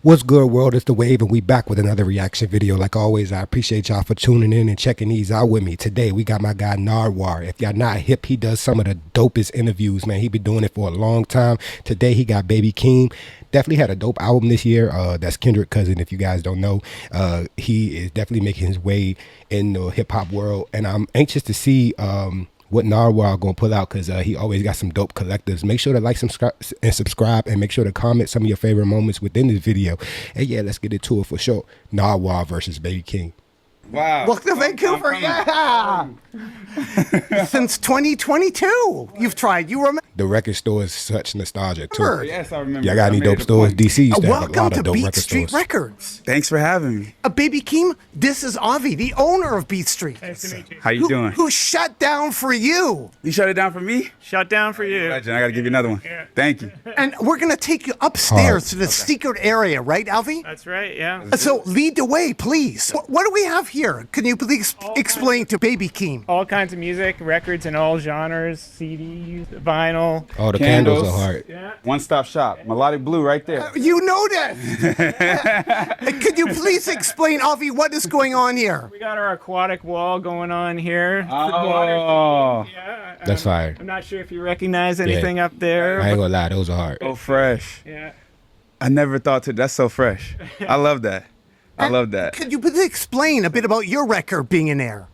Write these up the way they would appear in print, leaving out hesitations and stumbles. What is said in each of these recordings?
What's good, world? It's the Wave, and we back with another reaction video. Like always, I appreciate y'all for tuning in and checking these out with me. Today, we got my guy Nardwuar. If y'all not hip, he does some of the dopest interviews, man. He been doing it for a long time. Today, he got Baby Keem. Definitely had a dope album this year. That's Kendrick cousin, if you guys don't know. He is definitely making his way in the hip-hop world, and I'm anxious to see what Nardwuar gonna pull out, because he always got some dope collectives. Make sure to like, subscribe, and make sure to comment some of your favorite moments within this video. And yeah, let's get into it for sure. Nardwuar versus Baby Keem. Wow. Welcome to Vancouver. Yeah. Since 2022, you've tried. You remember? The record store is such nostalgia too. Yes, I remember. Y'all got any dope stores? DC used to have a Welcome lot to of dope Beat record Street stores. Records. Thanks for having me. Baby Keem, this is Avi, the owner of Beat Street. Nice to meet you. How you doing? Who shut down for you. You shut it down for me? Shut down for you. Legend. I got to give you another one. Yeah. Thank you. And we're going to take you upstairs to the secret area, right, Avi? That's right, yeah. So lead the way, please. What do we have here? Can you please explain to Baby Keem? All kinds of music, records in all genres, CDs, vinyl. Oh, the Candles. candles are hard. Yeah. One-stop shop. Melodic Blue right there. You know that. Could you please explain, Avi, what is going on here? We got our aquatic wall going on here. Oh. Yeah. That's fire. I'm not sure if you recognize anything up there. I ain't gonna lie, those are hard. So fresh. Yeah. I never thought to. That's so fresh. I love that. I love that. Could you please explain a bit about your record being in there?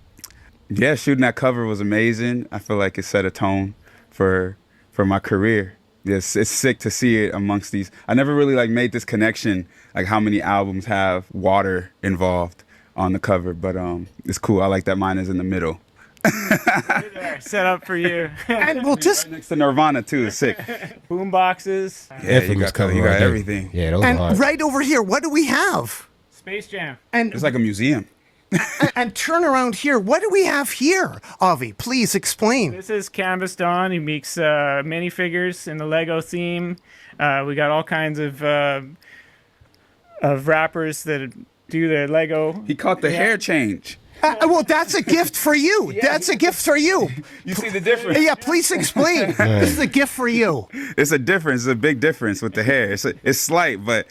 Yeah, shooting that cover was amazing. I feel like it set a tone for my career. Yes, it's sick to see it amongst these. I never really made this connection, like how many albums have water involved on the cover, but it's cool. I like that mine is in the middle. Right there, set up for you. And we'll just Right next to Nirvana too. It's sick. Boom boxes. Yeah, Infamous cover you right got there. everything. Yeah, those are and hard. right over here, what do we have? Space Jam. And It's like a museum. and turn around here. What do we have here, Avi? Please explain. This is Canvas Dawn. He makes minifigures in the Lego theme. We got all kinds of rappers that do the Lego. He caught the hair change. Well, that's a gift for you. That's a gift for you. You see the difference? Yeah, please explain. This is a gift for you. It's a difference. It's a big difference with the hair. It's slight, but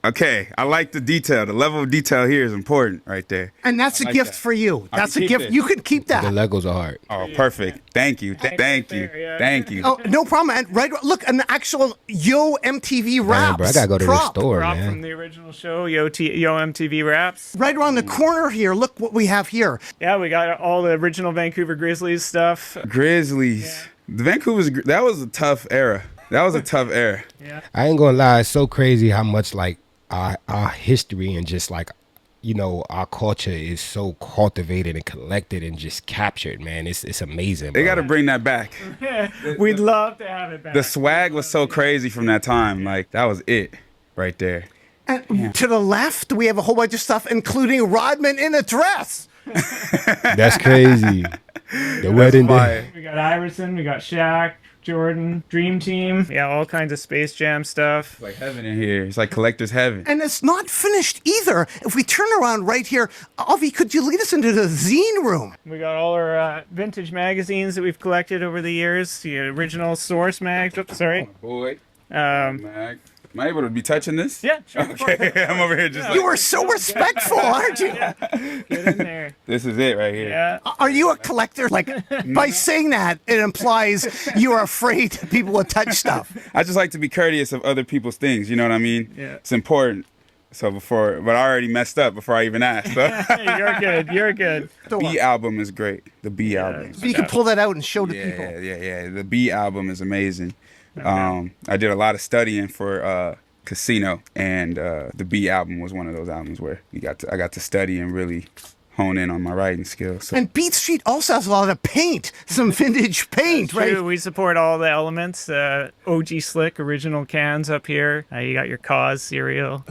okay. I like the detail. The level of detail here is important right there. And that's a like gift that. for you. I That's a can keep gift. it. You can keep The that. Legos are hard. Oh, perfect. Thank you. Thank you. Yeah. Thank you. Oh, no problem. And right, look, an actual Yo MTV Raps Man, bro, I gotta go to prop. this store, Prop man. from the original show, Yo MTV Raps. Right around the corner here. Look what we have here. Yeah, we got all the original Vancouver Grizzlies stuff. Grizzlies. The that was a tough era. That was a tough era. Yeah. I ain't gonna lie, it's so crazy how much like our history and just like, you know, our culture is so cultivated and collected and just captured, man. It's amazing. They bro. got to bring that back. We'd love to have it back. The swag was so crazy from that time. Like, that was it right there. And to the left, we have a whole bunch of stuff, including Rodman in a dress. That's crazy. The wedding day. Fire. We got Iverson, we got Shaq, Jordan, Dream Team. Yeah, all kinds of Space Jam stuff. It's like heaven in here. It's like collector's heaven. And it's not finished either. If we turn around right here, Avi, could you lead us into the zine room? We got all our vintage magazines that we've collected over the years. The original Source mag. Oops, sorry. Boy. Um, Mag. Am I able to be touching this? yeah, sure. Okay, I'm over here just You like, are so respectful, aren't you? Get in there. this is it right here. Yeah. Are you a collector? Like, by saying that, it implies you are afraid people will touch stuff. I just like to be courteous of other people's things. You know what I mean? Yeah. It's important. So but I already messed up before I even asked. So. You're good. You're good. The B album is great. The B album. So you can pull that out and show the people. Yeah. The B album is amazing. I did a lot of studying for Casino, and the B album was one of those albums where I got to study and really hone in on my writing skills. So. And Beat Street also has a lot of paint, some vintage paint, right? True, we support all the elements. OG Slick, original cans up here. You got your Cause cereal.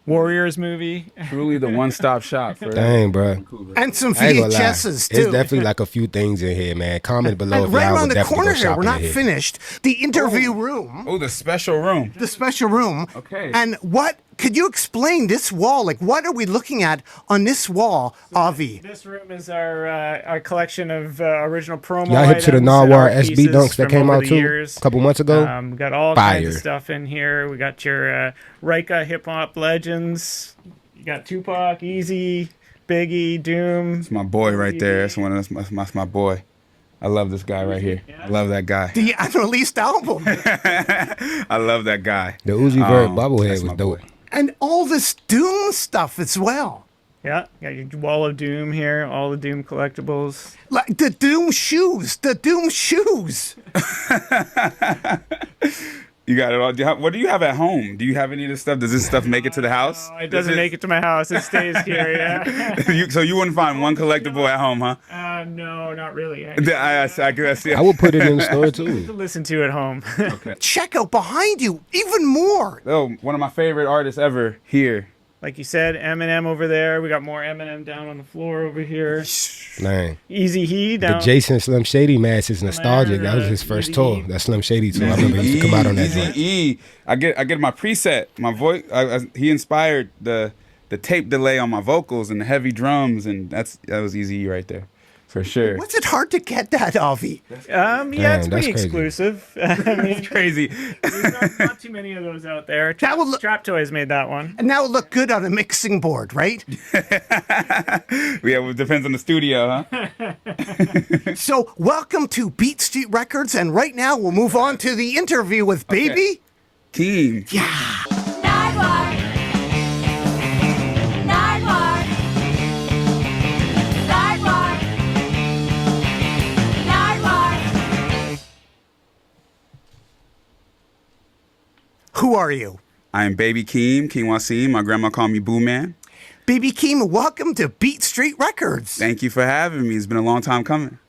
Warriors movie. Truly the one-stop shop for Dang, bro. And some I ain't gonna lie. VHSs, too. It's definitely like a few things in here, man. Comment below if And right y'all around would the definitely corner go here, we're shopping not in here. finished. The interview room, Oh, the special room. the special room. Okay. And what could you explain this wall? Like, what are we looking at on this wall, Avi? This room is our collection of original promo Y'all hip to the items and Nardwuar art SB pieces dunks that from came over out the too years. a couple months ago? We got all kinds of stuff in here. We got your Rika hip hop legends. You got Tupac, Easy, Biggie, Doom. It's my boy right there. That's my boy. I love this guy right here. I love that guy. The unreleased album. I love that guy. The Uzi Vert That's bobblehead my was dope. boy. And all this Doom stuff as well. Yeah, got your wall of Doom here. All the Doom collectibles. Like the Doom shoes. The Doom shoes. You got it all. What do you have at home? Do you have any of this stuff? Does this stuff make it to the house? No, it doesn't make it to my house. It stays here, yeah. So you wouldn't find one collectible at home, huh? No, not really. I see. I would put it in the store To too. listen to at home. Check out behind you even more. Oh, one of my favorite artists ever here. Like you said, Eminem over there. We got more Eminem down on the floor over here. Man, Easy He the down. Jason Slim Shady mask is nostalgic. That was his first Easy tour. E. That Slim Shady tour. I remember he used to come out on that joint. Easy E. I get my preset. My voice. He inspired the tape delay on my vocals and the heavy drums, and that was Easy E right there, for sure. Was it hard to get that, Avi? Yeah, it's that's pretty crazy. exclusive. I mean, Crazy. there's not too many of those out there. That will look- Trap Toys made that one. And now it look good on a mixing board, right? Yeah, well, it depends on the studio, huh? So welcome to Beat Street Records, and right now we'll move on to the interview with Baby. Keem. Nardwuar. Nardwuar. Nardwuar. Nardwuar. Who are you? I am Baby Keem As. My grandma called me Boo Man. Baby Keem, welcome to Beat Street Records. Thank you for having me. It's been a long time coming.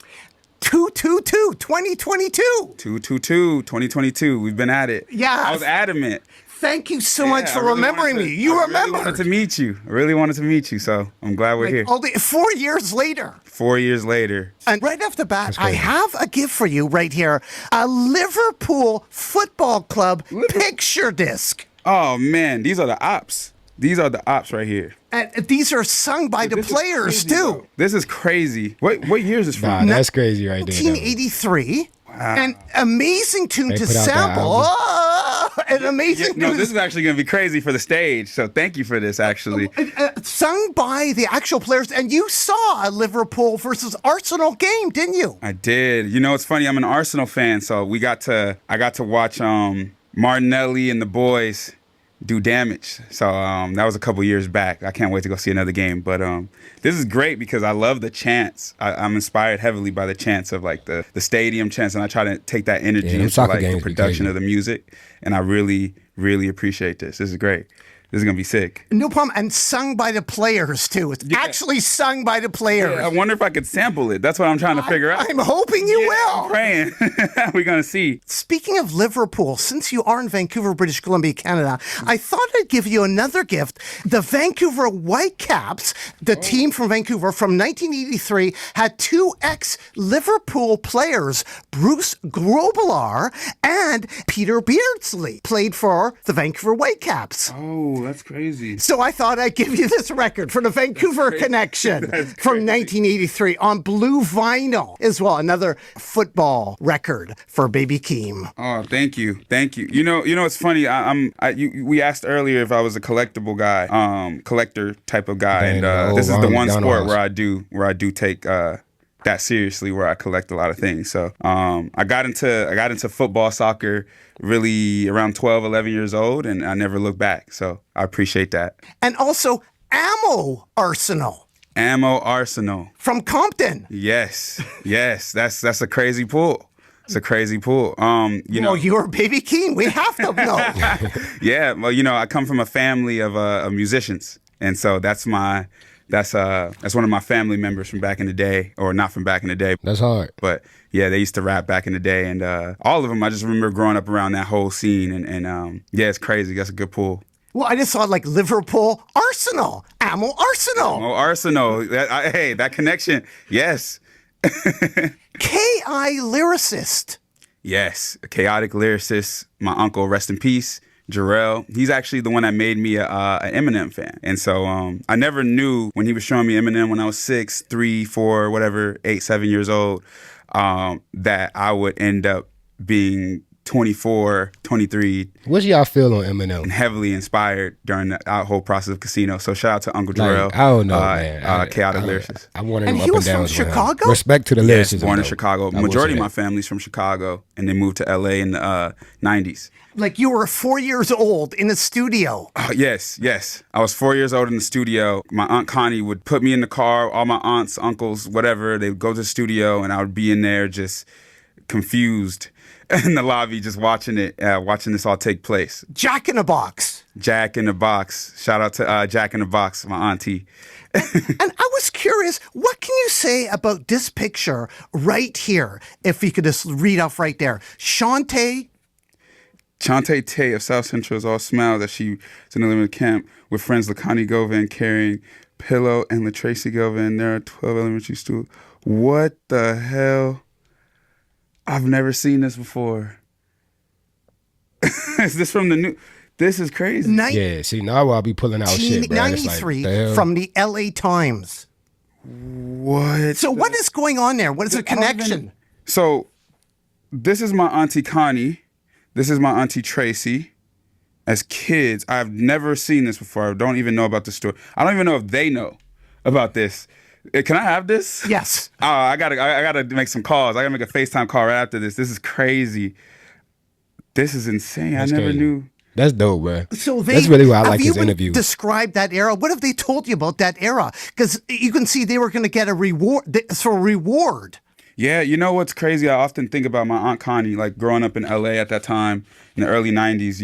222 2022. 222 2022. We've been at it. Yes. I was adamant. Thank you so much Yeah, for I really remembering wanted me. to- You I remember. really wanted to meet you. I really wanted to meet you, so I'm glad we're here. 4 years later. 4 years later. And right off the bat, That's I crazy. have a gift for you right here. A Liverpool Football Club picture disc. Oh man, these are the ops. These are the ops right here. And these are sung by the This is players, crazy, too. bro. This is crazy. What year is this from? Nah, that's crazy right there. though. 1983. An amazing tune They to put out that sample. album. Oh, an amazing No, tune. this is actually going to be crazy for the stage. So thank you for this, actually. Sung by the actual players. And you saw a Liverpool versus Arsenal game, didn't you? I did. You know, it's funny. I'm an Arsenal fan, so I got to watch Martinelli and the boys do damage. So that was a couple years back. I can't wait to go see another game. But this is great because I love the chants. I'm inspired heavily by the chants of like the stadium chants, and I try to take that energy them into soccer like the games be production crazy. of the music. And I really, really appreciate this. This is great. This is gonna be sick. No problem. And sung by the players, too. It's actually sung by the players. I wonder if I could sample it. That's what I'm trying to figure out. I'm hoping you I'm will. praying. We're gonna see. Speaking of Liverpool, since you are in Vancouver, British Columbia, Canada, I thought I'd give you another gift. The Vancouver Whitecaps, the team from Vancouver from 1983, had two ex-Liverpool players, Bruce Grobbelaar and Peter Beardsley, played for the Vancouver Whitecaps. Oh, that's crazy. So I thought I'd give you this record for the Vancouver Connection from 1983 on blue vinyl as well. Another football record for Baby Keem. Oh, thank you. You know, it's funny. We asked earlier if I was a collectible guy, collector type of guy, Dang, and this is the Ronald one sport McDonald's. where I do take that seriously, where I collect a lot of things. So I got into football, soccer really around 12, 11 years old, and I never looked back. So I appreciate that. And also Ammo Arsenal Ammo Arsenal. from Compton. Yes. That's a crazy pull. It's a crazy pull. You know, Well, you're Baby Keem. We have to know. yeah. Well, you know, I come from a family of musicians, and so that's one of my family members from back in the day, or not from back in the day, That's hard. but yeah, they used to rap back in the day, and all of them. I just remember growing up around that whole scene, and yeah, it's crazy. That's a good pull. Well, I just saw like Liverpool Arsenal. Ammo Arsenal. Oh, Arsenal. Hey, that connection. Yes. K.I. lyricist. Yes, a chaotic lyricist. My uncle, rest in peace, Jarrell. He's actually the one that made me an Eminem fan. And so I never knew when he was showing me Eminem when I was 6, 3, 4, whatever, 8, 7 years old, that I would end up being 24, 23. What y'all feel on Eminem? And heavily inspired during the whole process of Casino. So shout out to Uncle Jarrell. I don't know, man. Chaotic lyricist. I wanted And him he up was and down. from Chicago? Respect to the Yes, lyricism. born in though. Chicago. I will Majority say of my that. family's from Chicago, and they moved to LA in the 90s. Like you were 4 years old in the studio. Yes. I was 4 years old in the studio. My Aunt Connie would put me in the car, all my aunts, uncles, whatever, they would go to the studio, and I would be in there just confused in the lobby, just watching this all take place. Jack in a Box. Jack in the Box. Shout out to Jack in the Box, my auntie. And I was curious, what can you say about this picture right here? If you could just read off right there. Shantae Tay of South Central is all smiles as she is in the elementary camp with friends Lakani Govan carrying Pillow and LaTracy Govan. There are 12 elementary students. What the hell? I've never seen this before. Is this from the new? This is crazy. Yeah, see, now I'll be pulling out shit, bro. It's like, 1993 the hell? from the LA Times. What? So what is going on there? What is the connection? So this is my auntie Connie. This is my auntie Tracy. As kids, I've never seen this before. I don't even know about the story. I don't even know if they know about this. Can I have this? Yes. I gotta make some calls. I gotta make a FaceTime call right after this. This is crazy. This is insane. That's I never crazy. knew. That's dope, bro. So That's really why I like his have you interviews. described that era? What have they told you about that era? Because you can see they were going to get a reward. Yeah, you know what's crazy? I often think about my Aunt Connie, like growing up in LA at that time in the early 90s,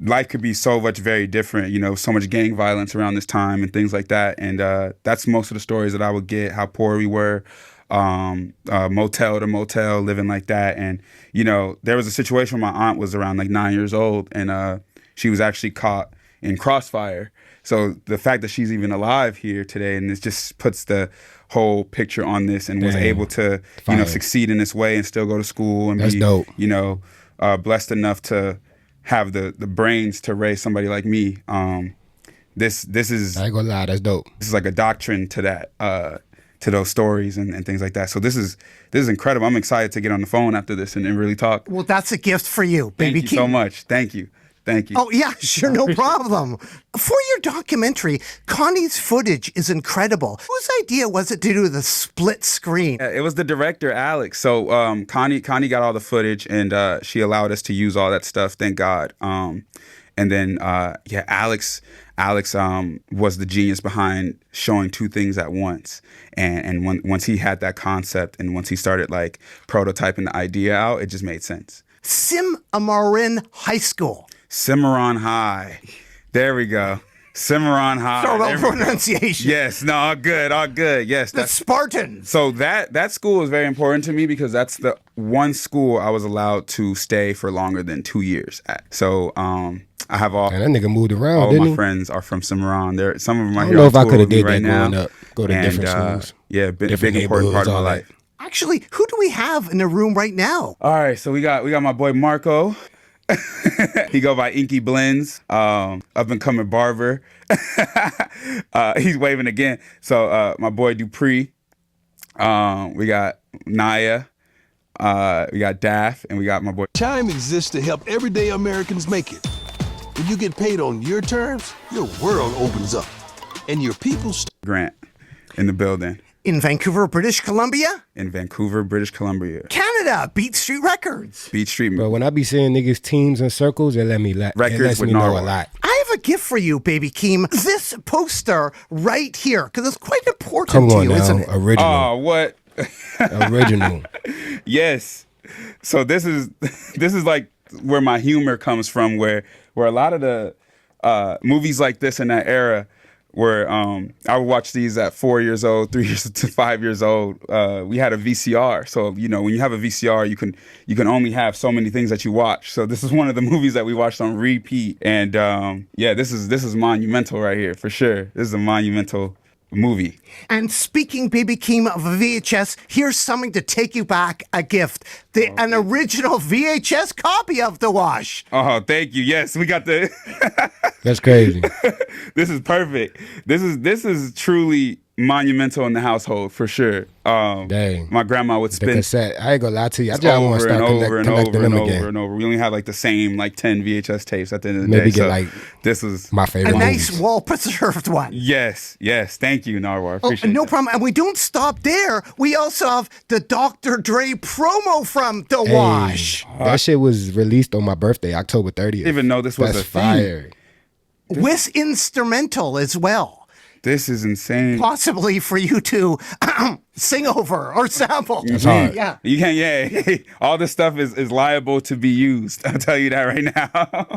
life could be so much very different, so much gang violence around this time and things like that. And that's most of the stories that I would get, how poor we were, motel to motel, living like that. And, there was a situation where my aunt was around like 9 years old and she was actually caught in crossfire. So the fact that she's even alive here today, and it just puts the whole picture on this and was Damn. able to, Fire. Succeed in this way and still go to school and That's be, dope. blessed enough to have the brains to raise somebody like me. This is I ain't gonna lie, that's dope. this is like a doctrine to that, to those stories and things like that. So this is incredible. I'm excited to get on the phone after this and really talk. Well, that's a gift for you, Baby Thank you so much. Thank you. Oh, yeah, sure, no problem. For your documentary, Connie's footage is incredible. Whose idea was it to do the split screen? It was the director, Alex. So Connie got all the footage and she allowed us to use all that stuff. Thank God. And then Alex was the genius behind showing two things at once. And once he had that concept and once he started like prototyping the idea out, it just made sense. Cimarron High School. Cimarron High. There we go. Cimarron High. Sorry about There we go. pronunciation. Yes, no, all good. Yes, The Spartans. so that school is very important to me because that's the one school I was allowed to stay for longer than 2 years at. So I have all And that nigga moved around, of didn't my he? friends are from Cimarron. Some of them are I here don't know on if I tour could have with me did right that now. growing up. Go to different schools. Yeah, Different big important part neighborhoods, of my all that. life. Actually, who do we have in the room right now? All right, so we got my boy Marco. He go by Inky Blends, up and coming barber. He's waving again. So my boy Dupree. We got Naya. We got Daff, and we got my boy. Chime exists to help everyday Americans make it. When you get paid on your terms, your world opens up. And your people Grant in the building In Vancouver, British Columbia? in Vancouver, British Columbia. Canada, Beat Street Records. Beach Street. Bro, when I be seeing niggas teams and circles, it Records lets with me know Nardwuar. a lot. I have a gift for you, Baby Keem. This poster right here, because it's quite important Come to on you, now, isn't it? original, Oh, what? original. Yes. So this is like where my humor comes from, where a lot of the movies like this in that era, where I would watch these at 4 years old, 3 years to 5 years old. We had a VCR, so when you have a VCR, you can only have so many things that you watch. So this is one of the movies that we watched on repeat, and this is monumental right here for sure. This is a monumental movie. And speaking, Baby Keem, of a VHS, here's something to take you back, a gift. An original VHS copy of The Wash. Oh, thank you. Yes, we got the. That's crazy. This is perfect. This is truly monumental in the household for sure. Dang. My grandma would The spin cassette. I ain't gonna lie to you. I just over want to and start over and connecting over and them over again. and over. We only had like the same like 10 VHS tapes at the end of the Maybe day. get So like this was my A favorite nice movies. wall-preserved one. yes. Thank you, Nardwuar. Oh, Appreciate no that. problem. And we don't stop there. We also have the Dr. Dre promo from The Hey, Wash. that shit was released on my birthday, October 30th. Didn't even know this was That's a thing. fire. With instrumental as well. This is insane. Possibly for you to sing over or sample. That's hard. Yeah. You can't, yeah. All this stuff is liable to be used. I'll tell you that right now.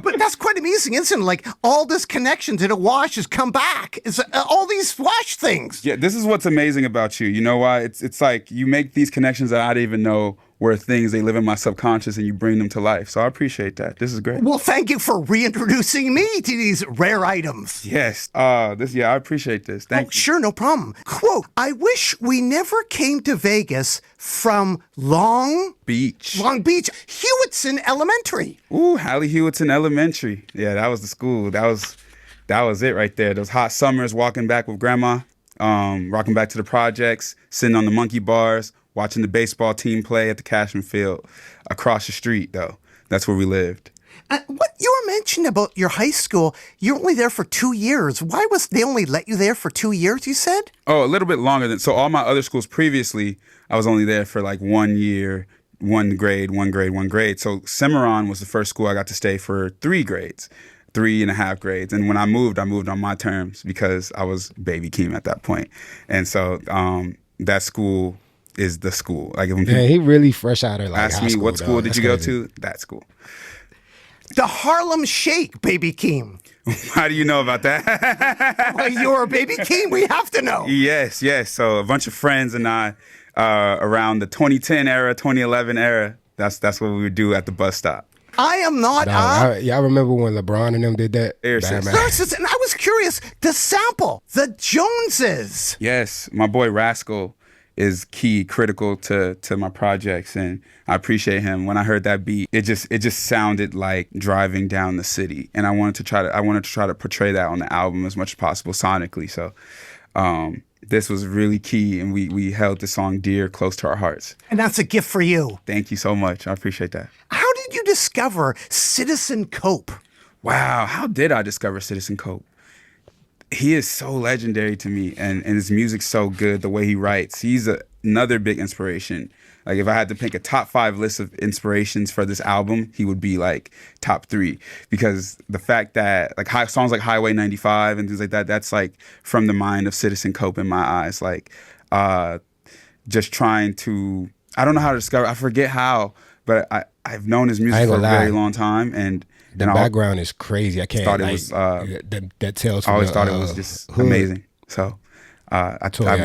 But that's quite amazing, isn't it? Like, all this connection to The Wash has come back. It's all these Wash things. Yeah, this is what's amazing about you. You know why? It's like you make these connections that I didn't even know were things. They live in my subconscious and you bring them to life. So I appreciate that. This is great. Well, thank you for reintroducing me to these rare items. Yes. I appreciate this. Thank you. Sure, no problem. Quote, I wish we never came to Vegas from Long Beach. Beach, Hewitson Elementary. Ooh, Hallie Hewitson Elementary. Yeah, that was the school. That was it right there. Those hot summers walking back with grandma, rocking back to the projects, sitting on the monkey bars, watching the baseball team play at the Cashman Field. Across the street, though. That's where we lived. What you were mentioning about your high school, you're only there for 2 years. Why was they only let you there for 2 years, you said? Oh, a little bit longer than. So all my other schools previously, I was only there for like 1 year, one grade. So Cimarron was the first school I got to stay for 3 grades. 3.5 grades. And when I moved on my terms because I was Baby Keem at that point. And so that school is the school. Like when Yeah, people he really fresh out of like ask high me school, what school dog. did That's you go crazy. to, that school. The Harlem Shake, Baby Keem. How do you know about that? Well, you're Baby Keem, we have to know. Yes. So a bunch of friends and I, around the 2010 era, 2011 era, that's what we would do at the bus stop. I am not Dog, y'all remember when LeBron and them did that? Air Bad Six. man. nurses, and I was curious, the sample, the Joneses. Yes, my boy Rascal is critical to my projects, and I appreciate him. When I heard that beat, it just sounded like driving down the city, and I wanted to try to portray that on the album as much as possible sonically. So this was really key, and we held the song dear, close to our hearts. And that's a gift for you. Thank you so much. I appreciate that. How did you discover Citizen Cope? Wow, how did I discover Citizen Cope? He is so legendary to me, and his music's so good, the way he writes. He's another big inspiration. Like, if I had to pick a top 5 list of inspirations for this album, he would be, like, top 3. Because the fact that, like, songs like Highway 95 and things like that, that's, like, from the mind of Citizen Cope in my eyes. Like, just trying to... I don't know how to discover... I forget how, but I've known his music ain't for a gonna very lie. long time, and... The and background is crazy. I can't. thought it like, was, that tells. I always from thought the, it was just hood. amazing. So I'm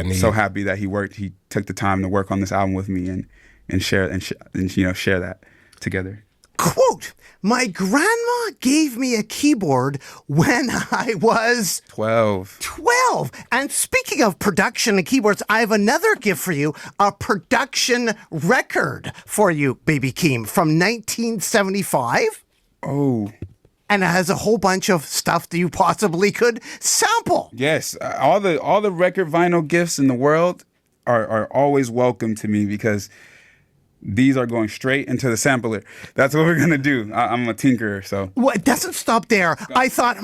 need. so happy that he took the time to work on this album with me and share that together. Quote, my grandma gave me a keyboard when I was 12. 12. And speaking of production and keyboards, I have another gift for you, a production record for you, Baby Keem, from 1975. Oh. And it has a whole bunch of stuff that you possibly could sample. Yes, all the record vinyl gifts in the world are always welcome to me because these are going straight into the sampler. That's what we're gonna do. I'm a tinkerer, so. Well, it doesn't stop there. I thought,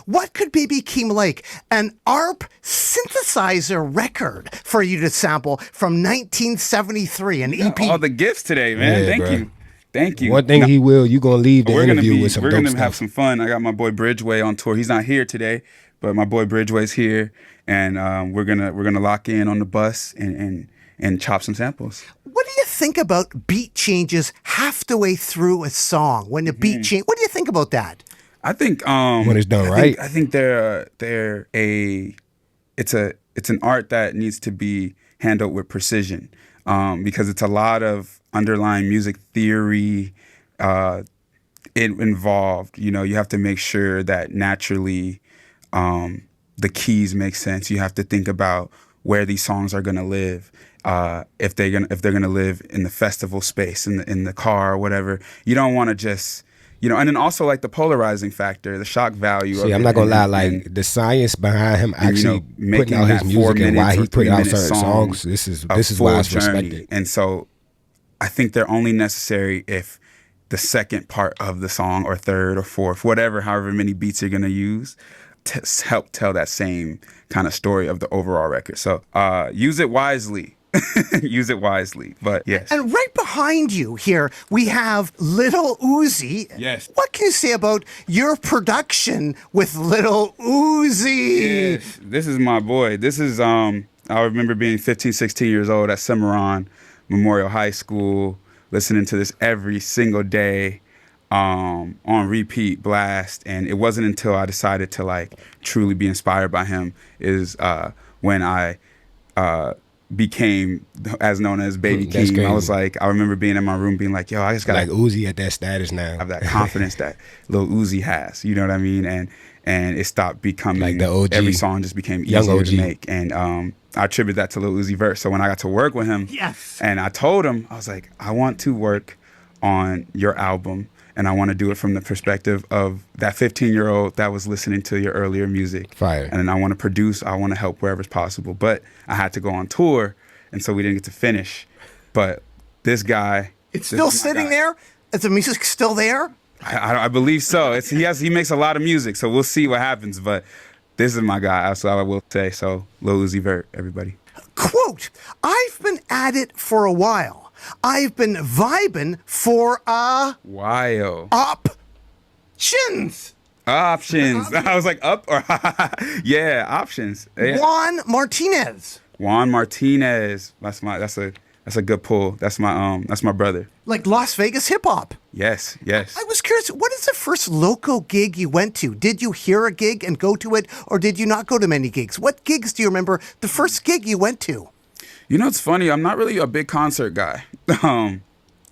what could Baby Keem like? An ARP synthesizer record for you to sample from 1973, an EP. All the gifts today, man. Yeah, Thank bro. you. Thank you. One thing Now, he will, you gonna leave the we're gonna interview with some we're dope gonna have stuff. some fun. I got my boy Bridgeway on tour. He's not here today, but my boy Bridgeway's here, and we're gonna lock in on the bus and chop some samples. What do you think about beat changes half the way through a song? When the beat change, what do you think about that? I think When it's done right. I think it's an art that needs to be handled with precision, because it's a lot of underlying music theory involved. You know, you have to make sure that naturally the keys make sense. You have to think about where these songs are gonna live. If they're gonna live in the festival space, in the car or whatever. You don't want to just, and then also like the polarizing factor, the shock value. See, of I'm it, not gonna lie, and, like the science behind him actually putting making out his that music and why he put out 3-minute certain songs. This is why it's respected. And so, I think they're only necessary if the second part of the song, or third, or fourth, whatever, however many beats you're gonna use, to help tell that same kind of story of the overall record. So use it wisely. Use it wisely. But yes. And right behind you here, we have Little Uzi. Yes. What can you say about your production with Little Uzi? Yes, this is my boy. This is I remember being 15, 16 years old at Cimarron Memorial High School, listening to this every single day, on repeat blast. And it wasn't until I decided to like truly be inspired by him is when I became as known as Baby Keem. I was like, I remember being in my room being like, yo, I just got like Uzi at that status now. have that confidence that Lil Uzi has, you know what I mean? And it stopped becoming Like the OG. Every song just became Young easier OG. to make. And I attribute that to Lil Uzi Vert. So when I got to work with him, Yes. and I told him, I was like, I want to work on your album, and I want to do it from the perspective of that 15-year-old that was listening to your earlier music. Fire. And then I want to produce, I want to help wherever it's possible. But I had to go on tour, and so we didn't get to finish. But this guy, It's still this is my sitting guy. there? Is the music still there? I believe so. He makes a lot of music, so we'll see what happens. But this is my guy, so I will say. So Lil Uzi Vert, everybody. Quote, I've been at it for a while. I've been vibing for Wild. options. Options. I was like, up or yeah, options. Yeah. Juan Martinez. Juan Martinez. That's a good pull. That's my brother. Like Las Vegas hip hop. Yes. I was curious, what is the first local gig you went to? Did you hear a gig and go to it, or did you not go to many gigs? What gigs do you remember the first gig you went to? You know, it's funny. I'm not really a big concert guy.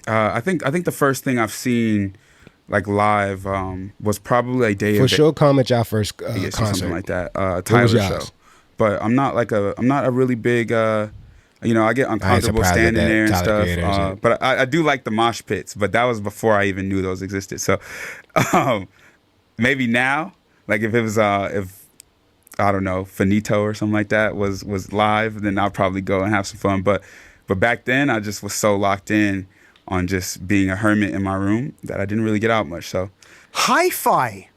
I think the first thing I've seen like live was probably a day For of sure, comment y'all first or concert. something like that. was Tyler show. yours? But I'm not a really big. I get uncomfortable surprised standing at that there and Tyler stuff. Creator and shit. But I do like the mosh pits. But that was before I even knew those existed. So maybe now, like if it was if I don't know, Finito or something like that was live, then I'll probably go and have some fun. But back then, I just was so locked in on just being a hermit in my room that I didn't really get out much. So Hi-Fi.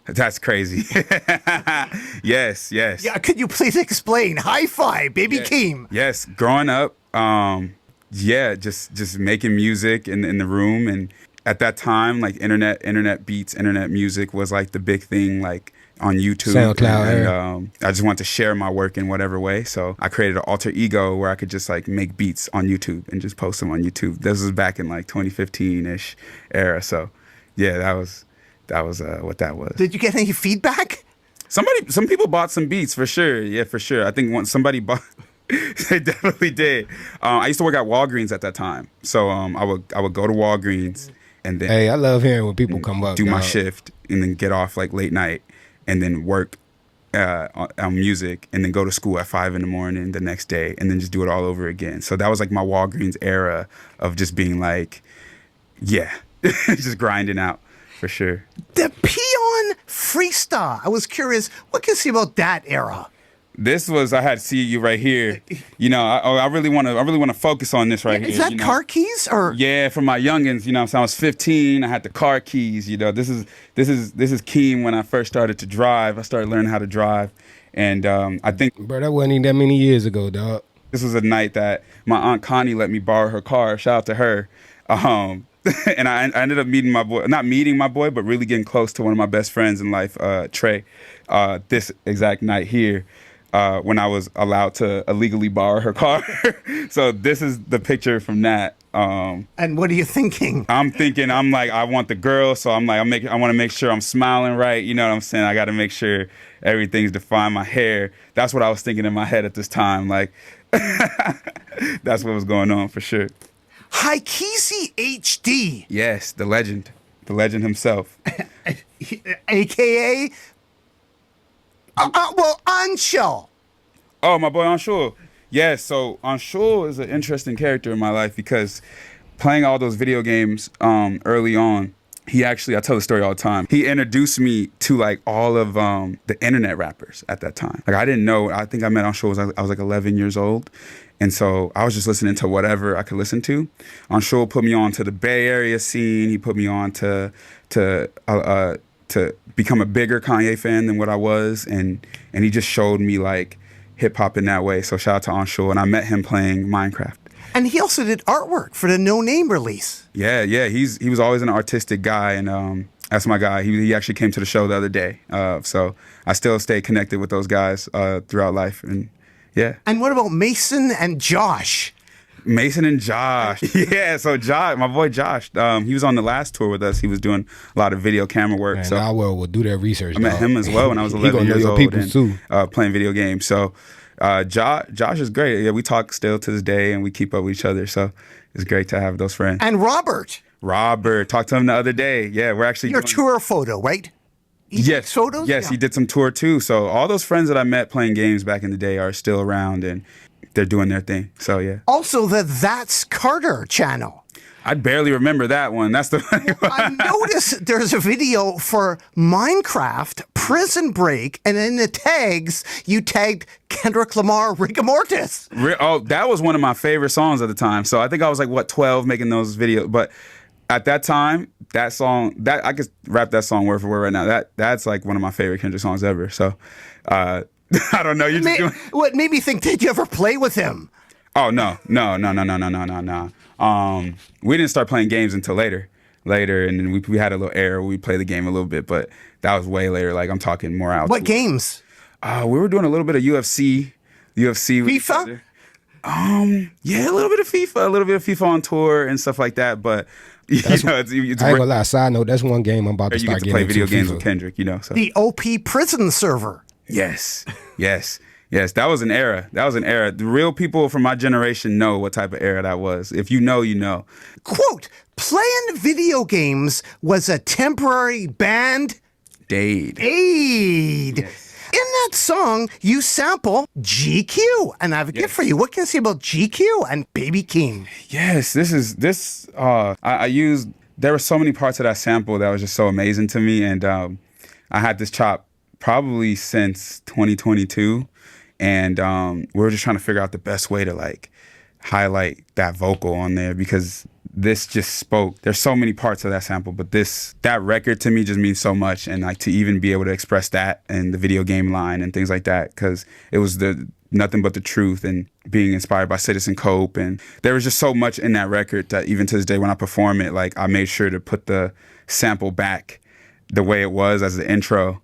that's crazy. Yes. Yeah, could you please explain? Hi-Fi, Baby Keem. Yes, growing up, just making music in the room, and at that time, like internet beats, internet music was like the big thing, like on YouTube. SoundCloud, and I just wanted to share my work in whatever way. So I created an alter ego where I could just like make beats on YouTube and just post them on YouTube. This was back in like 2015-ish era. So yeah, that was what that was. Did you get any feedback? Some people bought some beats for sure. Yeah, for sure. I think once somebody bought, they definitely did. I used to work at Walgreens at that time, so I would go to Walgreens and then Hey, I love hearing when people come up. do my dog. shift and then get off like late night and then work on music and then go to school at 5 a.m. the next day and then just do it all over again. So that was like my Walgreens era of just being like, yeah, just grinding out for sure. The Peon Freestyle. I was curious, what can you say about that era? This was I had to see you right here. You know, I really want to focus on this right here. Is that you know? car keys or? Yeah, for my youngins, you know, so I was 15. I had the car keys. You know, this is Keem when I first started to drive. I started learning how to drive, and I think Bro, that wasn't even that many years ago, dog. this was a night that my aunt Connie let me borrow her car. Shout out to her. And I ended up meeting my boy, not meeting my boy, but really getting close to one of my best friends in life, Trey, this exact night here. When I was allowed to illegally borrow her car. So this is the picture from that. And what are you thinking? I'm thinking, I'm like, I want the girl, so I'm like, I want to make sure I'm smiling right. You know what I'm saying? I got to make sure everything's defined. My hair. That's what I was thinking in my head at this time. Like, that's what was going on for sure. Haikeezy HD, Yes, the legend himself. a.k.a. Well, Anshul. Oh, my boy Anshul. Yes, so Anshul is an interesting character in my life because playing all those video games early on, he actually, I tell the story all the time. He introduced me to like all of the internet rappers at that time. Like I didn't know, I think I met Anshul, I was like 11 years old. And so I was just listening to whatever I could listen to. Anshul put me on to the Bay Area scene. He put me on to become a bigger Kanye fan than what I was. And he just showed me like hip hop in that way. So shout out to Anshul. And I met him playing Minecraft. And he also did artwork for the No Name release. Yeah. He was always an artistic guy, and that's my guy. He actually came to the show the other day. So I still stay connected with those guys throughout life, and yeah. And what about Mason and Josh? Mason and Josh. Yeah, so Josh, my boy Josh, he was on the last tour with us. He was doing a lot of video camera work. Man, so Nardwuar will do that research. I met him as well when I was 11 years old and playing video games. So Josh is great. Yeah, we talk still to this day, and we keep up with each other. So it's great to have those friends. And Robert. Talked to him the other day. Yeah, we're actually Your tour photo, right? Yes, photos? Yes, Yeah. He did some tour too. So all those friends that I met playing games back in the day are still around, and they're doing their thing. So yeah. Also, the That's Carter channel. I barely remember that one. That's the funny one. I noticed there's a video for Minecraft, Prison Break, and in the tags, you tagged Kendrick Lamar, Rigor Mortis. Oh, that was one of my favorite songs at the time. So I think I was like, 12 making those videos. But at that time, that song, that I could rap that song word for word right now. That's like one of my favorite Kendrick songs ever. So I don't know. You're just doing... What made me think, did you ever play with him? Oh, no. We didn't start playing games until later, and then we had a little era where we played the game a little bit, but that was way later. Like I'm talking more out. What games? We were doing a little bit of UFC. FIFA? Yeah, a little bit of FIFA on tour and stuff like that. But it's I ain't gonna lie. Side note, that's one game I'm about to you start get to play getting video games FIFA. with Kendrick. So The OP Prison server. yes. That was an era. The real people from my generation know what type of era that was. If you know, you know. Quote, playing video games was a temporary band-aid. Yes. In that song, you sample GQ. And I have a gift for you. What can you say about GQ and Baby Keem? Yes, I used, there were so many parts of that sample that was just so amazing to me. And I had this chop probably since 2022. And we were just trying to figure out the best way to like highlight that vocal on there, because this just spoke. There's so many parts of that sample, but that record to me just means so much. And like to even be able to express that in the video game line and things like that, because it was nothing but the truth and being inspired by Citizen Cope. And there was just so much in that record that even to this day when I perform it, like I made sure to put the sample back the way it was as the intro,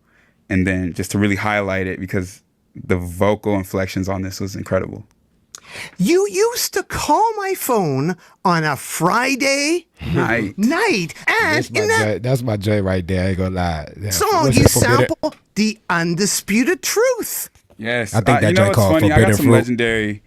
and then just to really highlight it, because the vocal inflections on this was incredible. You used to call my phone on a Friday Night. And in that That's my joy right there. I ain't gonna lie. Yeah. song, What's you it, Forbidden- sample The Undisputed Truth. Yes. I think that you know joint what's called funny? I Forbidden got some Fruit. legendary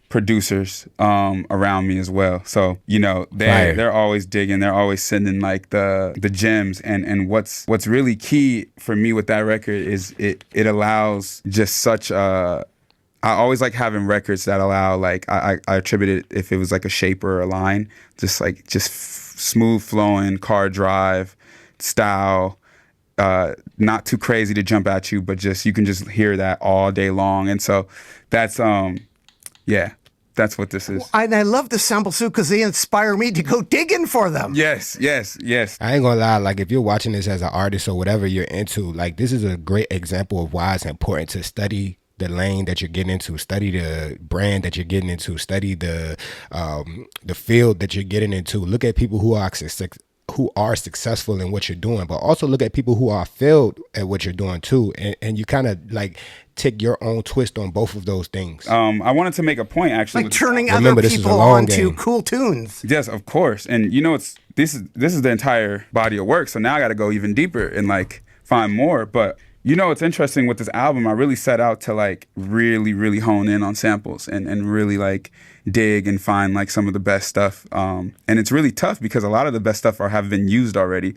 producers around me as well. So, Fire. they're always digging, they're always sending like the gems. And what's really key for me with that record is it allows just such I always like having records that allow, like, I attribute it if it was like a shape or a line, just smooth flowing car drive style, not too crazy to jump at you, but just you can just hear that all day long. And so that's that's what this is. And I love the samples too because they inspire me to go digging for them. Yes. I ain't gonna lie, like if you're watching this as an artist or whatever you're into, like this is a great example of why it's important to study the lane that you're getting into, study the brand that you're getting into, study the field that you're getting into. Look at people who are successful in what you're doing, but also look at people who are failed at what you're doing too. And you kind of like take your own twist on both of those things. I wanted to make a point actually. Like turning Remember, other this is a people long onto game. cool tunes. Yes, of course. And this is the entire body of work. So now I got to go even deeper and like find more. But it's interesting with this album. I really set out to like really, really hone in on samples and really like dig and find like some of the best stuff. And it's really tough because a lot of the best stuff have been used already.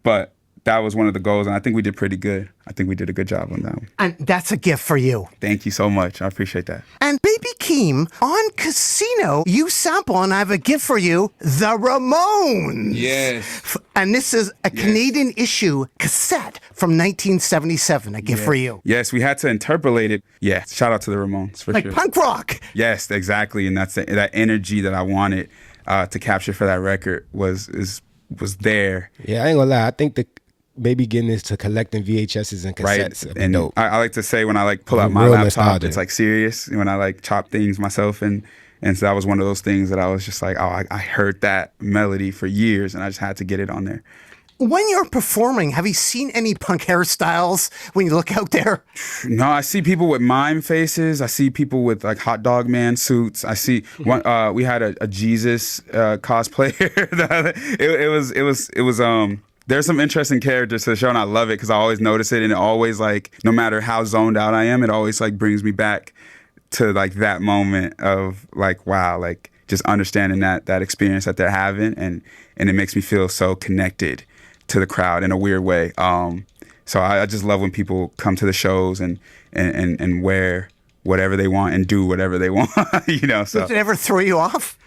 But that was one of the goals, and I think we did pretty good. I think we did a good job on that one. And that's a gift for you. Thank you so much. I appreciate that. And Baby Keem, on Casino, you sample, and I have a gift for you, the Ramones. Yes. And this is a Canadian issue cassette from 1977, a gift for you. Yes, we had to interpolate it. Yeah, shout out to the Ramones for Like sure. punk rock. Yes, exactly, and that's that energy that I wanted to capture for that record was there. Yeah, I ain't gonna lie. I think the maybe getting into collecting VHSs and cassettes would be And dope. I like to say when I like pull out my Real laptop, nostalgia. it's like serious. When I like chop things myself, and so that was one of those things that I was just like, oh, I heard that melody for years, and I just had to get it on there. When you're performing, have you seen any punk hairstyles when you look out there? No, I see people with mime faces. I see people with like hot dog man suits. I see one. We had a Jesus cosplayer. it was. There's some interesting characters to the show, and I love it because I always notice it, and it always like, no matter how zoned out I am, it always like brings me back to like that moment of like, wow, like just understanding that experience that they're having, and it makes me feel so connected to the crowd in a weird way. So I just love when people come to the shows and wear whatever they want and do whatever they want, you know. So Did it ever throw you off?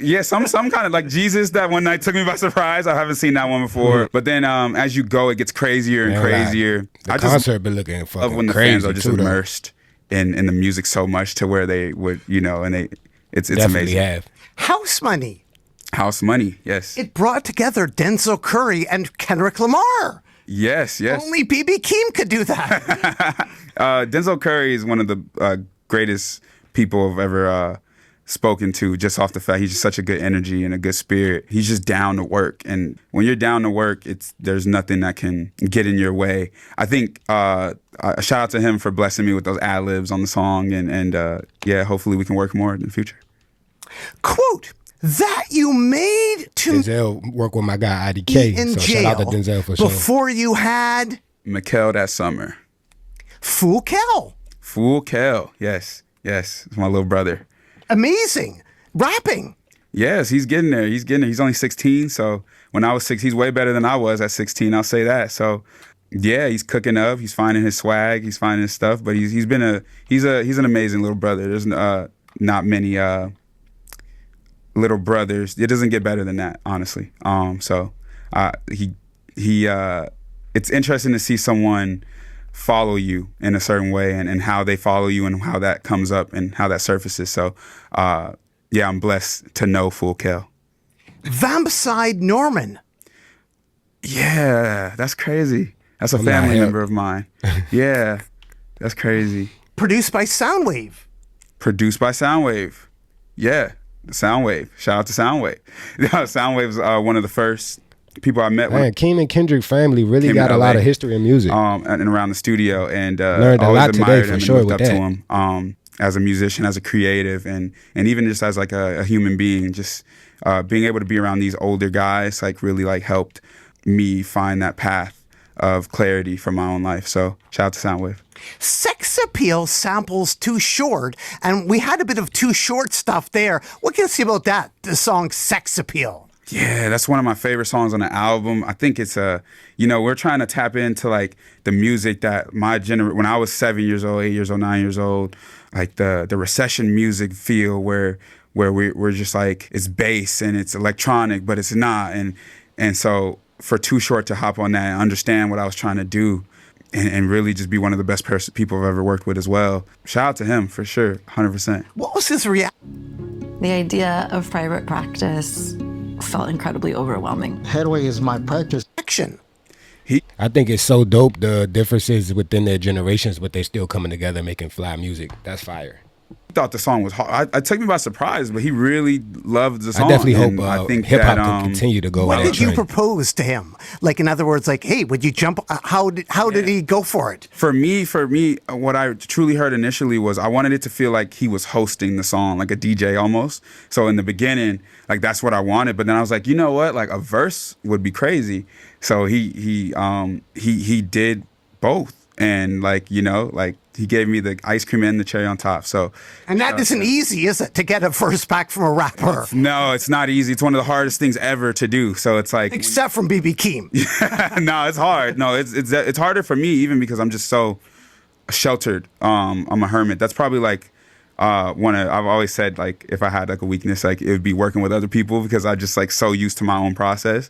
yeah, some kind of like Jesus that one night took me by surprise. I haven't seen that one before. But then as you go, it gets crazier and Man, crazier. The I concert been looking love fucking when the crazy fans are just too, though. immersed in the music so much to where they would, you know, and it's Definitely amazing. have. House Money. House Money, yes. It brought together Denzel Curry and Kendrick Lamar. Yes. Only BB Keem could do that. Denzel Curry is one of the greatest people I've ever spoken to, just off the fact he's just such a good energy and a good spirit. He's just down to work, and when you're down to work, there's nothing that can get in your way. I think shout out to him for blessing me with those ad-libs on the song, and yeah, hopefully we can work more in the future. Quote, that you made to Denzel work with my guy be IDK, in so jail shout out to Denzel for sure. before you had Mikkel that summer. Fool Kel. Fool Kel, yes, it's my little brother. Amazing. Rapping. Yes, he's getting there. He's only 16, so when I was 6, he's way better than I was at 16. I'll say that. So, yeah, he's cooking up. He's finding his swag. He's finding his stuff. But he's an amazing little brother. There's not many little brothers. It doesn't get better than that, honestly. So it's interesting to see someone follow you in a certain way, and how they follow you and how that comes up and how that surfaces. So, yeah, I'm blessed to know Fool Kel. Vampside Norman. Yeah, that's crazy. That's a not family him. member of mine. Yeah, that's crazy. Produced by Soundwave. Produced by Soundwave. Yeah, Soundwave. Shout out to Soundwave. Soundwave's one of the first people I met. Man, Keem and Kendrick family really Came got to a lot LA. of history in music. And around the studio, and Learned a always lot today, admired for him sure, and looked with up that. to him as a musician, as a creative, and even just as like a human being. Just being able to be around these older guys like really like helped me find that path of clarity for my own life. So shout out to Soundwave. Sex Appeal samples Too Short, and we had a bit of Too Short stuff there. What can you say about that, the song Sex Appeal? Yeah, that's one of my favorite songs on the album. I think it's we're trying to tap into like the music that my when I was 7 years old, 8 years old, 9 years old, like the recession music feel where we're just like, it's bass and it's electronic, but it's not. And so for Too Short to hop on that and understand what I was trying to do and really just be one of the best people I've ever worked with as well. Shout out to him for sure, 100%. What was his reaction? The idea of private practice felt incredibly overwhelming. Headway is my practice. I think it's so dope, the differences within their generations, but they still coming together making fly music. That's fire. Thought the song was hard. It took me by surprise, but he really loved the song. I definitely And hope I think hip hop that, can continue to go What on that did you train. propose to him? Like, in other words, like, hey, would you jump? How did he go for it? For me, what I truly heard initially was I wanted it to feel like he was hosting the song, like a DJ almost. So in the beginning, like that's what I wanted. But then I was like, you know what? Like a verse would be crazy. So he did both. and like he gave me the ice cream and the cherry on top. So And that isn't easy, is it, to get a verse back from a rapper? no, it's not easy. It's one of the hardest things ever to do. So it's like Except from BB Keem. no, it's hard. No, it's harder for me even because I'm just so sheltered. I'm a hermit. That's probably like I've always said like if I had like a weakness, like it would be working with other people because I just like so used to my own process.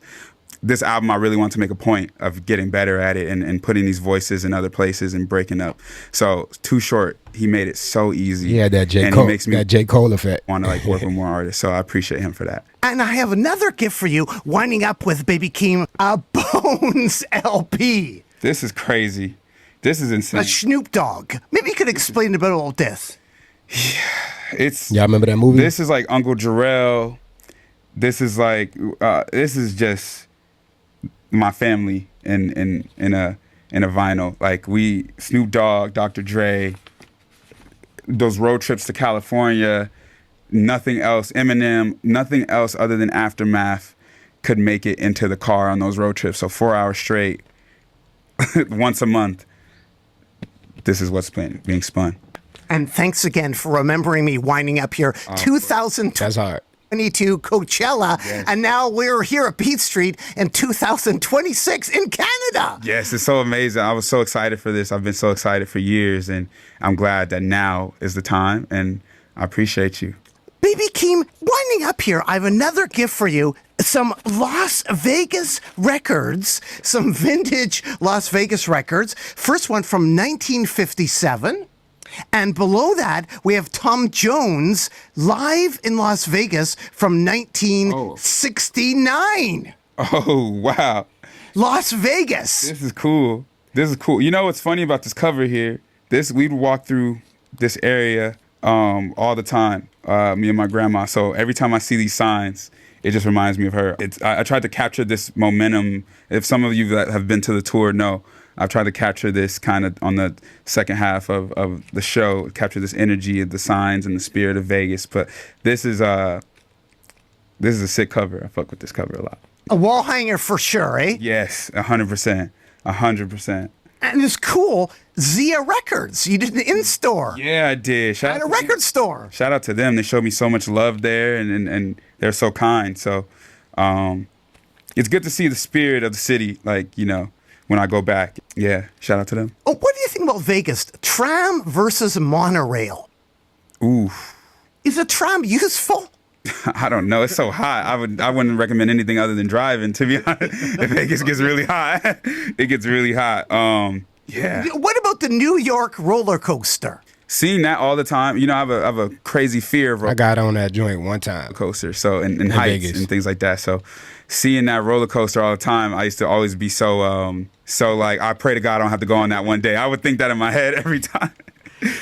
This album, I really want to make a point of getting better at it and putting these voices in other places and breaking up. So Too Short, he made it so easy. Yeah, that J. And Cole, he makes me that J. Cole effect. want to like work with more artists. So I appreciate him for that. And I have another gift for you, winding up with Baby Keem, a Bones LP. This is crazy. This is insane. A Snoop Dogg. Maybe you could explain about all this. Y'all remember that movie? This is like Uncle Jarrell. This is like this is just my family in a vinyl. Like Snoop Dogg, Dr. Dre, those road trips to California, nothing else, Eminem, nothing else other than Aftermath could make it into the car on those road trips. So 4 hours straight, once a month, this is what's being spun. And thanks again for remembering me winding up here. 2022 That's hard. Coachella, and now we're here at Beat Street in 2026 in Canada. Yes, it's so amazing. I was so excited for this. I've been so excited for years, and I'm glad that now is the time, and I appreciate you. Baby Keem, winding up here, I have another gift for you. Some Las Vegas records, some vintage Las Vegas records. First one from 1957. And below that, we have Tom Jones live in Las Vegas from 1969. Oh, wow. Las Vegas. This is cool. This is cool. You know what's funny about this cover here? We'd walk through this area all the time, me and my grandma. So every time I see these signs, it just reminds me of her. I tried to capture this momentum. If some of you that have been to the tour know, I've tried to capture this kind of on the second half of the show, capture this energy of the signs and the spirit of Vegas. But this is a sick cover. I fuck with this cover a lot. A wall hanger for sure, eh? Yes, 100%. 100%. And it's cool. Zia Records. You did an in-store. Yeah, I did. At a record store. Shout out to them. They showed me so much love there, and they're so kind. So it's good to see the spirit of the city, like, when I go back. Yeah, shout out to them. Oh, what do you think about Vegas? Tram versus monorail. Ooh. Is a tram useful? I don't know. It's so hot. I wouldn't recommend anything other than driving, to be honest. If Vegas gets really hot, it gets really hot. Yeah. What about the New York roller coaster? Seeing that all the time, I have a crazy fear of I got on that joint one time. coaster, so and heights Vegas. and things like that. So seeing that roller coaster all the time, I used to always be so like, I pray to God I don't have to go on that one day. I would think that in my head every time.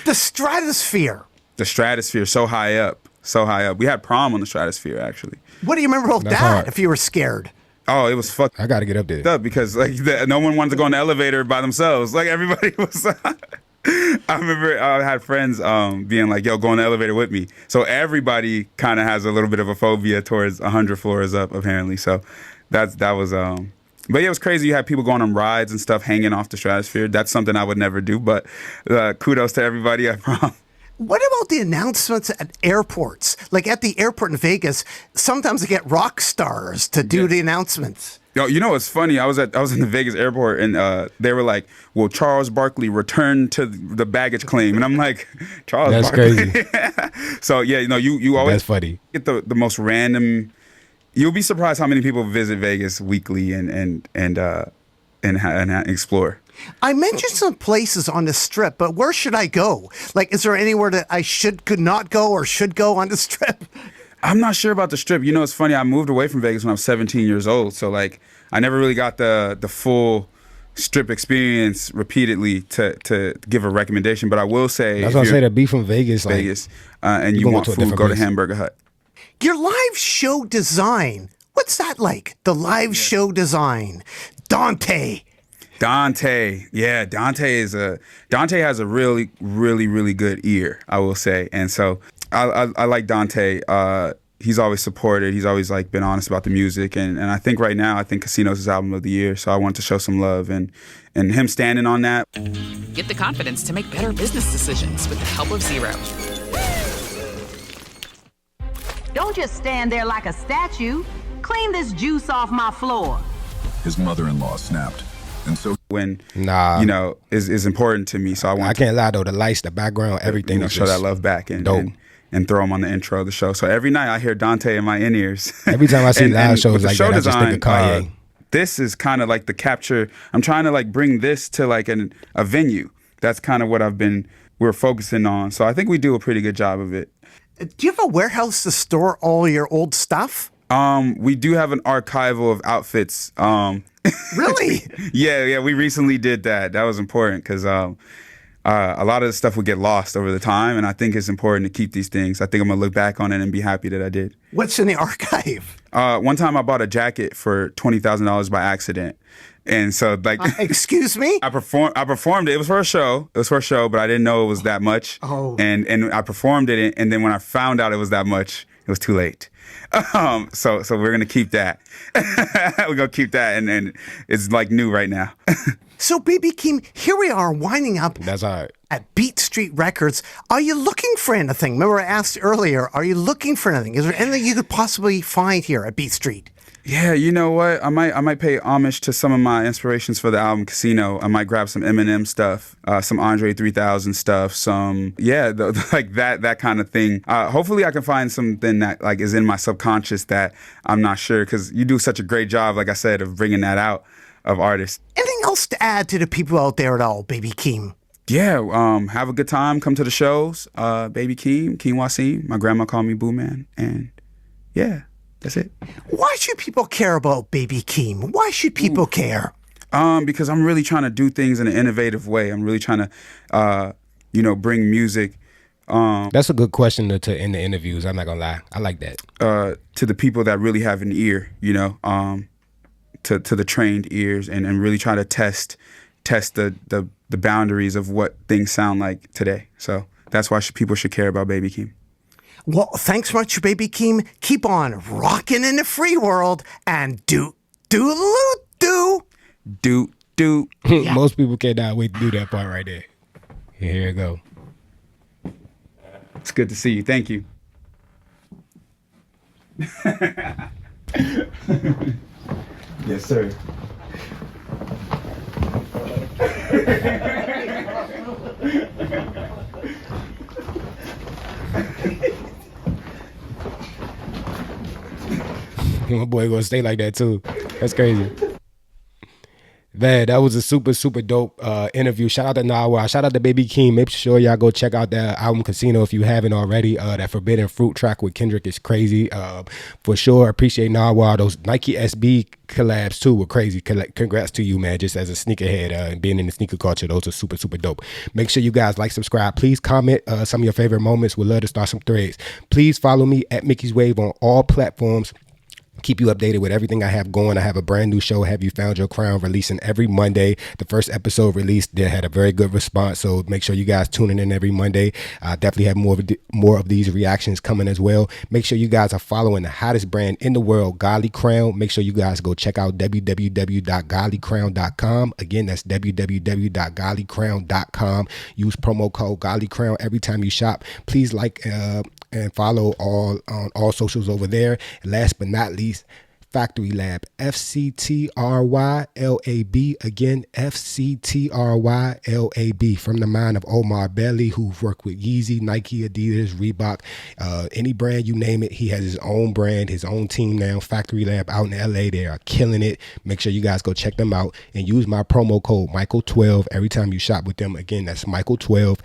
The Stratosphere. The Stratosphere, so high up. So high up. We had prom on the Stratosphere, actually. What do you remember about That's that, hard. if you were scared? Oh, it was fucked I got to get up there. up because like no one wanted to go in the elevator by themselves. Like everybody was. I remember I had friends being like, "Yo, go in the elevator with me." So everybody kind of has a little bit of a phobia towards 100 floors up, apparently. So that was. But yeah, it was crazy. You had people going on rides and stuff, hanging off the Stratosphere. That's something I would never do. But kudos to everybody at prom. What about the announcements at airports? Like at the airport in Vegas, sometimes they get rock stars to do the announcements. Yo, you know what's funny? I was in the Vegas airport and they were like, "Will Charles Barkley return to the baggage claim?" And I'm like, "Charles That's Barkley." crazy. So yeah, you always That's funny. get the most random. You'll be surprised how many people visit Vegas weekly and explore. I mentioned some places on the strip, but where should I go? Like, is there anywhere that I could not go or should go on the strip? I'm not sure about the strip. You know, it's funny. I moved away from Vegas when I was 17 years old. So, like, I never really got the full strip experience repeatedly to give a recommendation. But I will say, That's why I say to be from Vegas. Vegas and you gonna want go to a food, different go to place. Hamburger Hut. Your live show design. What's that like? The live show design. Dante. Yeah, Dante has a really, really, really good ear, I will say, and so I like Dante. he's always supported. He's always like been honest about the music, and I think right now, I think Casino's his album of the year. So I want to show some love, and him standing on that. Get the confidence to make better business decisions with the help of Zero. Don't just stand there like a statue. Clean this juice off my floor. His mother-in-law snapped. And so when is important to me. So I can't lie though, the lights, the background, everything, show that love back and throw them on the intro of the show. So every night I hear Dante in my in-ears. Every time I see live shows like that, I just think of Kanye. This is kind of like the capture. I'm trying to like bring this to like a venue. That's kind of what we're focusing on. So I think we do a pretty good job of it. Do you have a warehouse to store all your old stuff? We do have an archival of outfits. Really? Yeah. We recently did that. That was important because a lot of the stuff would get lost over the time, and I think it's important to keep these things. I think I'm gonna look back on it and be happy that I did. What's in the archive? One time I bought a jacket for $20,000 by accident. And so, like, excuse me, I performed it. It was for a show. But I didn't know it was that much. Oh, and I performed it, and then when I found out it was that much, it was too late. So we're gonna keep that. We're gonna keep that, and it's like new right now. So, Baby Keem, here we are winding up. That's all right. At Beat Street Records. Are you looking for anything? Remember, I asked earlier. Are you looking for anything? Is there anything you could possibly find here at Beat Street? Yeah, you know what? I might pay homage to some of my inspirations for the album Casino. I might grab some Eminem stuff, some Andre 3000 stuff, like that kind of thing. Hopefully I can find something that like is in my subconscious that I'm not sure, because you do such a great job, like I said, of bringing that out of artists. Anything else to add to the people out there at all, Baby Keem? Yeah, have a good time. Come to the shows. Baby Keem, Keem Wasim. My grandma called me Boo Man, and yeah. That's it. Why should people care about Baby Keem? Why should people care? Because I'm really trying to do things in an innovative way. I'm really trying to, bring music. That's a good question to end the interviews. I'm not gonna lie. I like that. To the people that really have an ear, to the trained ears, and really try to test the boundaries of what things sound like today. So that's why people should care about Baby Keem. Well, thanks much, Baby Keem. Keep on rocking in the free world and do. Yeah. Most people cannot wait to do that part right there. Here you go. It's good to see you. Thank you. Yes, sir. My boy gonna stay like that too. That's crazy. Man, that was a super, super dope interview. Shout out to Nardwuar. Shout out to Baby Keem. Make sure y'all go check out that album Casino if you haven't already. That Forbidden Fruit track with Kendrick is crazy. For sure, appreciate Nardwuar. Those Nike SB collabs too were crazy. Congrats to you, man. Just as a sneakerhead and being in the sneaker culture, those are super, super dope. Make sure you guys like, subscribe. Please comment some of your favorite moments. We'd love to start some threads. Please follow me at Mickeyswave on all platforms. Keep you updated with everything I have going. I have a brand new show, Have You Found Your Crown, releasing every Monday. The first episode released, they had a very good response, so make sure you guys tuning in every Monday. I definitely have more of these reactions coming as well. Make sure you guys are following the hottest brand in the world, Godly Crown. Make sure you guys go check out www.godlycrown.com. Again, that's www.godlycrown.com. Use promo code Godly Crown every time you shop. Please like and follow on all socials over there. And last but not least, Factory Lab, FCTRYLAB. Again, FCTRYLAB, from the mind of Omar Belly, who've worked with Yeezy, Nike, Adidas, Reebok, any brand, you name it. He has his own brand, his own team now. Factory Lab out in LA, they are killing it. Make sure you guys go check them out and use my promo code Michael12 every time you shop with them. Again, that's Michael12.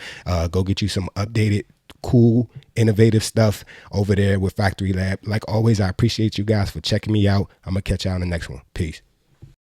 Go get you some updated, cool, innovative stuff over there with Factory Lab. Like always, I appreciate you guys for checking me out. I'm gonna catch y'all on the next one. Peace.